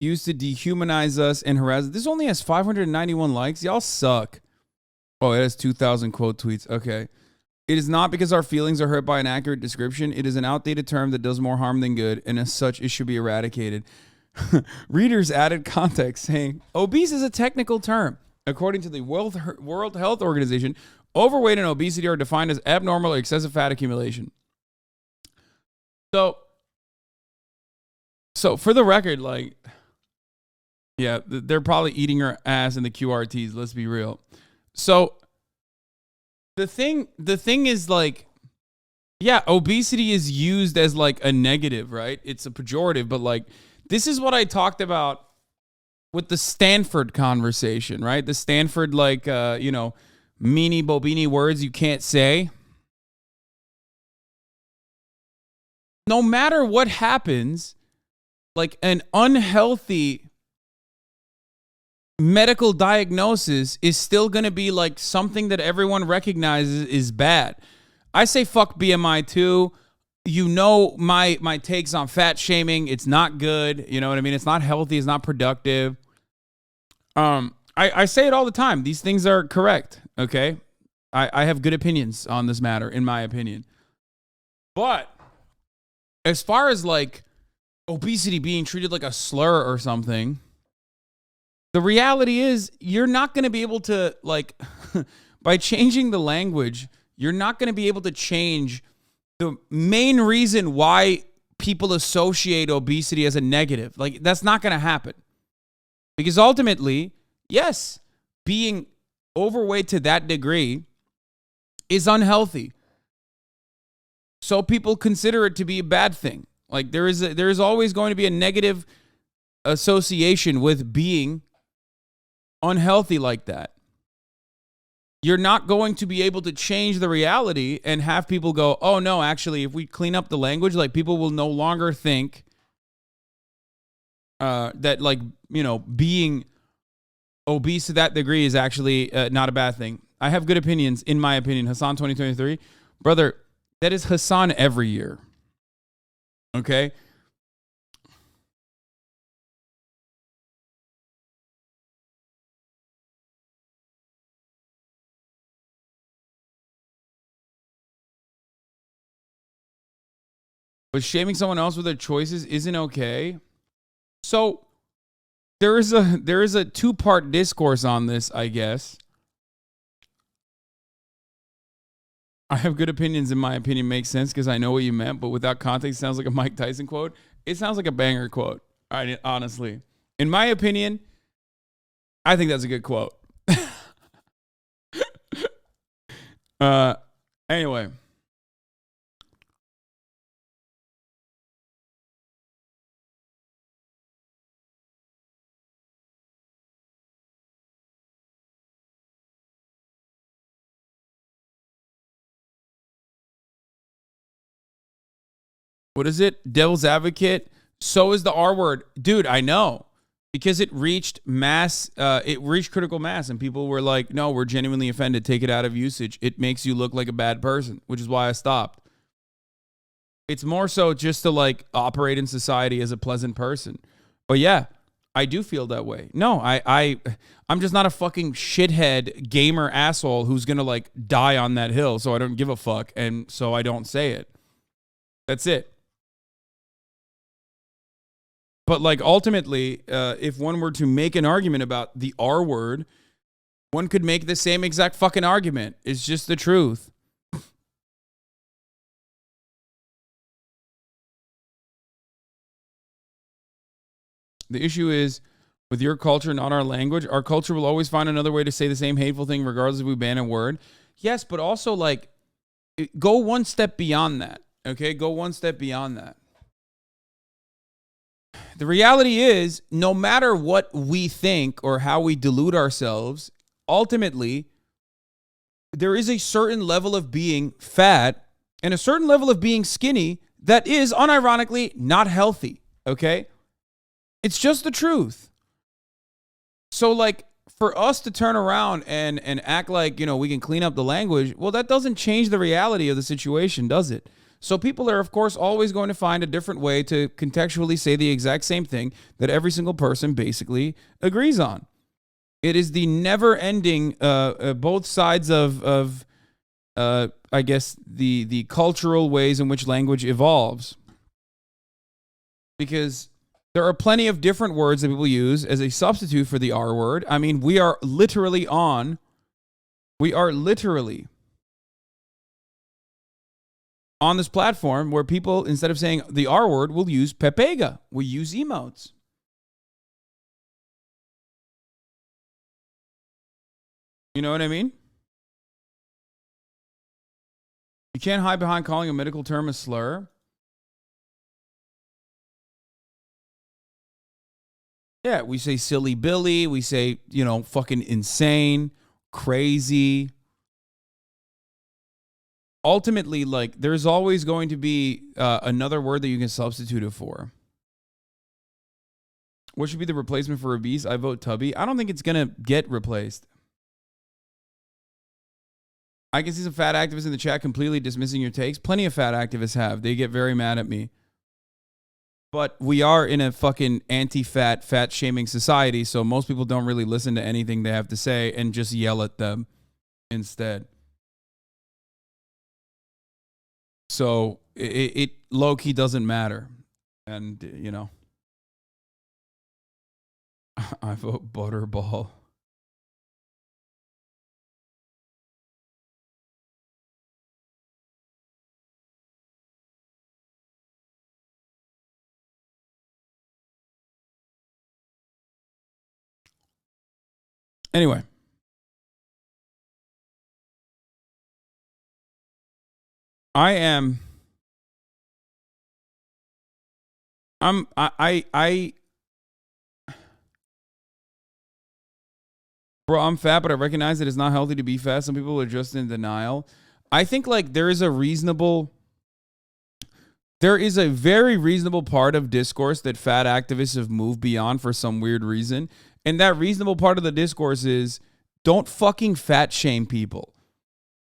used to dehumanize us and harass us. This only has 591 likes. Y'all suck. Oh, it has 2,000 quote tweets. Okay. It is not because our feelings are hurt by an accurate description. It is an outdated term that does more harm than good, and as such, it should be eradicated. Readers added context saying, obese is a technical term. According to the World Health Organization, overweight and obesity are defined as abnormal or excessive fat accumulation. So for the record, like, yeah, they're probably eating her ass in the QRTs. Let's be real. So the thing is, like, yeah, obesity is used as like a negative, right? It's a pejorative, but like, this is what I talked about with the Stanford conversation, right? The Stanford, like, meanie bobini words you can't say. No matter what happens, like, an unhealthy medical diagnosis is still going to be like something that everyone recognizes is bad. I say fuck BMI too. You know my takes on fat shaming. It's not good. You know what I mean? It's not healthy. It's not productive. I say it all the time. These things are correct. Okay. I have good opinions on this matter, in my opinion. But as far as like obesity being treated like a slur or something, the reality is you're not going to be able to, like, by changing the language, you're not going to be able to change the main reason why people associate obesity as a negative. Like, that's not going to happen. Because ultimately, yes, being overweight to that degree is unhealthy. So people consider it to be a bad thing. Like, there is always going to be a negative association with being unhealthy like that. You're not going to be able to change the reality and have people go, oh no, actually, if we clean up the language, like, people will no longer think that, like, being obese to that degree is actually not a bad thing. I have good opinions, in my opinion. Hasan 2023, brother, that is Hasan every year. Okay. But shaming someone else with their choices isn't okay. So there is a two-part discourse on this, I guess. I have good opinions, in my opinion, makes sense because I know what you meant, but without context, it sounds like a Mike Tyson quote. It sounds like a banger quote. Honestly. In my opinion, I think that's a good quote. Anyway. What is it? Devil's advocate. So is the R word. Dude, I know. Because it reached critical mass, and people were like, no, we're genuinely offended. Take it out of usage. It makes you look like a bad person, which is why I stopped. It's more so just to, like, operate in society as a pleasant person. But yeah, I do feel that way. No, I'm just not a fucking shithead gamer asshole who's going to, like, die on that hill, so I don't give a fuck, and so I don't say it. That's it. But, like, ultimately, if one were to make an argument about the R word, one could make the same exact fucking argument. It's just the truth. The issue is, with your culture, not our language, our culture will always find another way to say the same hateful thing regardless if we ban a word. Yes, but also, like, go one step beyond that. Okay? Go one step beyond that. The reality is, no matter what we think or how we delude ourselves, ultimately, there is a certain level of being fat and a certain level of being skinny that is, unironically, not healthy. Okay? It's just the truth. So, like, for us to turn around and act like, we can clean up the language, well, that doesn't change the reality of the situation, does it? So people are, of course, always going to find a different way to contextually say the exact same thing that every single person basically agrees on. It is the never-ending, both sides of I guess, the cultural ways in which language evolves. Because there are plenty of different words that people use as a substitute for the R word. I mean, we are literally on this platform where people, instead of saying the R word, will use pepega. We use emotes. You know what I mean? You can't hide behind calling a medical term a slur. Yeah, we say silly Billy. We say, fucking insane, crazy. Ultimately, like, there's always going to be another word that you can substitute it for. What should be the replacement for obese? I vote tubby. I don't think it's going to get replaced. I can see some fat activists in the chat completely dismissing your takes. Plenty of fat activists have. They get very mad at me. But we are in a fucking anti-fat, fat-shaming society, so most people don't really listen to anything they have to say and just yell at them instead. So it low-key doesn't matter. And, I vote Butterball. Anyway. Bro, I'm fat, but I recognize that it's not healthy to be fat. Some people are just in denial. I think like there is a very reasonable part of discourse that fat activists have moved beyond for some weird reason. And that reasonable part of the discourse is don't fucking fat shame people.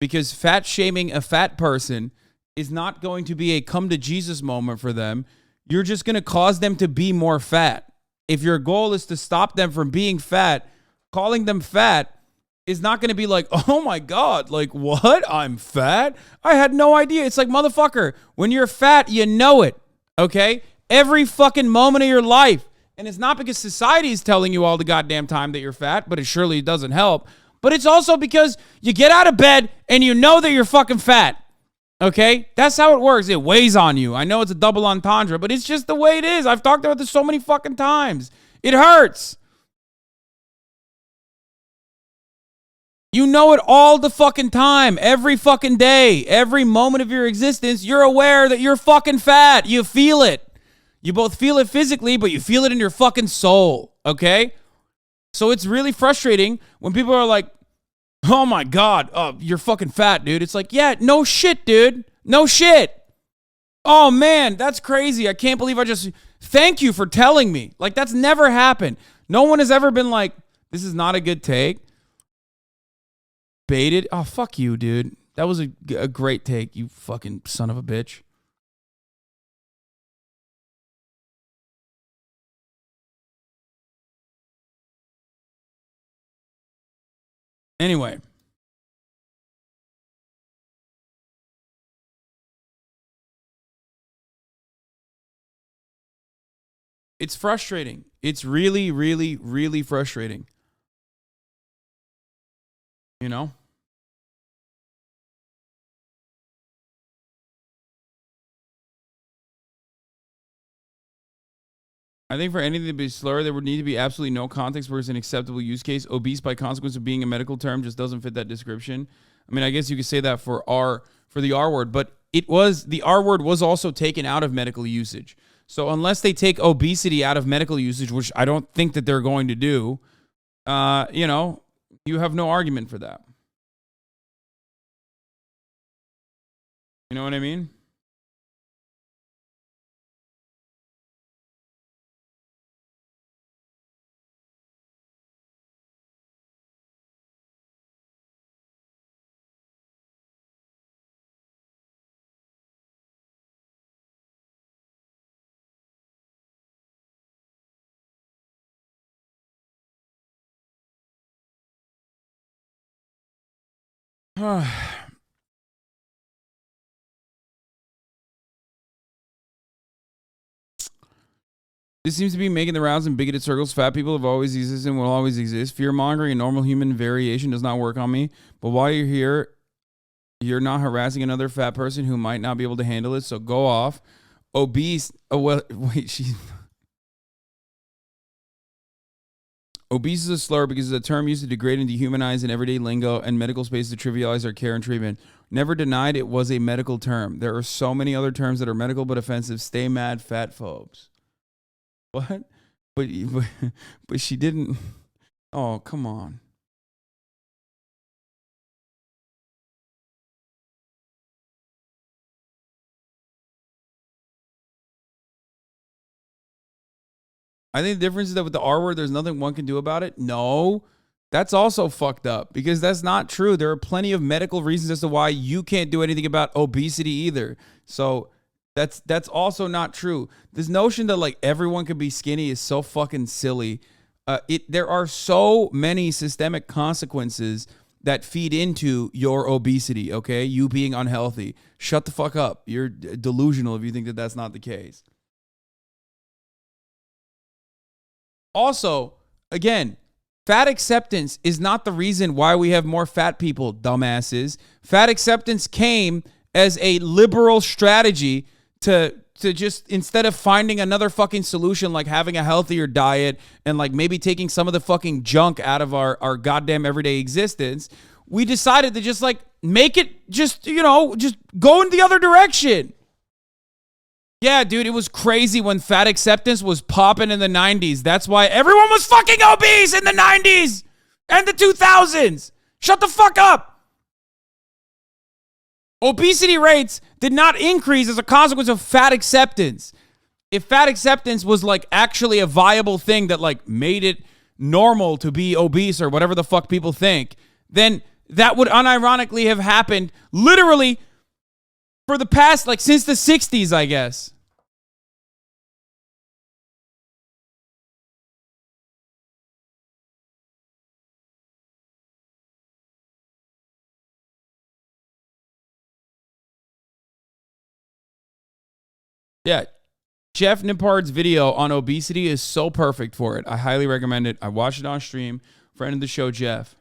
Because fat shaming a fat person is not going to be a come to Jesus moment for them. You're just going to cause them to be more fat. If your goal is to stop them from being fat, calling them fat is not going to be like, oh my God, like what? I'm fat? I had no idea. It's like, motherfucker, when you're fat, you know it, okay? Every fucking moment of your life. And it's not because society is telling you all the goddamn time that you're fat, but it surely doesn't help. But it's also because you get out of bed and you know that you're fucking fat. Okay? That's how it works. It weighs on you. I know it's a double entendre, but it's just the way it is. I've talked about this so many fucking times. It hurts. You know it all the fucking time. Every fucking day. Every moment of your existence, you're aware that you're fucking fat. You feel it. You both feel it physically, but you feel it in your fucking soul. Okay? So it's really frustrating when people are like, oh my God, you're fucking fat, dude. It's like, yeah, no shit, dude. No shit. Oh man, that's crazy. I can't believe thank you for telling me. Like, that's never happened. No one has ever been like, this is not a good take. Baited. Oh, fuck you, dude. That was a great take, you fucking son of a bitch. Anyway. It's frustrating. It's really, really, really frustrating. You know? I think for anything to be slur, there would need to be absolutely no context where it's an acceptable use case. Obese by consequence of being a medical term just doesn't fit that description. I mean, I guess you could say that for the R word, but the R word was also taken out of medical usage. So unless they take obesity out of medical usage, which I don't think that they're going to do, you have no argument for that. You know what I mean? This seems to be making the rounds in bigoted circles. Fat people have always existed and will always exist. Fear-mongering and normal human variation does not work on me. But while you're here, you're not harassing another fat person who might not be able to handle it, so go off. Obese... Oh, well, wait, she... Obese is a slur because it's a term used to degrade and dehumanize in everyday lingo and medical space to trivialize our care and treatment. Never denied it was a medical term. There are so many other terms that are medical but offensive. Stay mad, fat phobes. What? But she didn't. Oh, come on. I think the difference is that with the R word, there's nothing one can do about it. No, that's also fucked up because that's not true. There are plenty of medical reasons as to why you can't do anything about obesity either. So that's also not true. This notion that like everyone could be skinny is so fucking silly. There are so many systemic consequences that feed into your obesity. Okay, you being unhealthy. Shut the fuck up. You're delusional if you think that that's not the case. Also, again, fat acceptance is not the reason why we have more fat people, dumbasses. Fat acceptance came as a liberal strategy to just, instead of finding another fucking solution like having a healthier diet and like maybe taking some of the fucking junk out of our goddamn everyday existence, we decided to just like make it just, you know, just go in the other direction. Yeah, dude, it was crazy when fat acceptance was popping in the 90s. That's why everyone was fucking obese in the 90s and the 2000s. Shut the fuck up. Obesity rates did not increase as a consequence of fat acceptance. If fat acceptance was like actually a viable thing that like made it normal to be obese or whatever the fuck people think, then that would unironically have happened literally for the past, like, since the 60s, I guess. Yeah. Jeff Nippard's video on obesity is so perfect for it. I highly recommend it. I watched it on stream. Friend of the show, Jeff.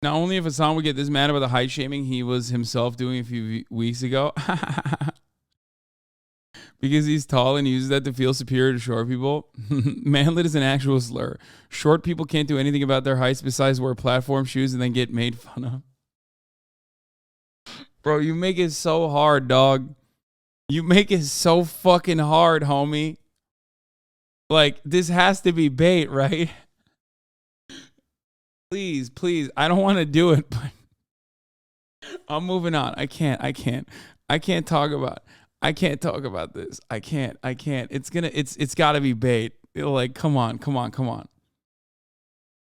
Not only if Hasan would get this mad about the height shaming he was himself doing a few weeks ago, because he's tall and uses that to feel superior to short people. Manlet is an actual slur. Short people can't do anything about their heights besides wear platform shoes and then get made fun of. Bro, you make it so hard, dog. You make it so fucking hard, homie. Like, this has to be bait, right? Please. I don't want to do it, but I'm moving on. I can't talk about this. I can't. It's gotta be bait. Like, come on.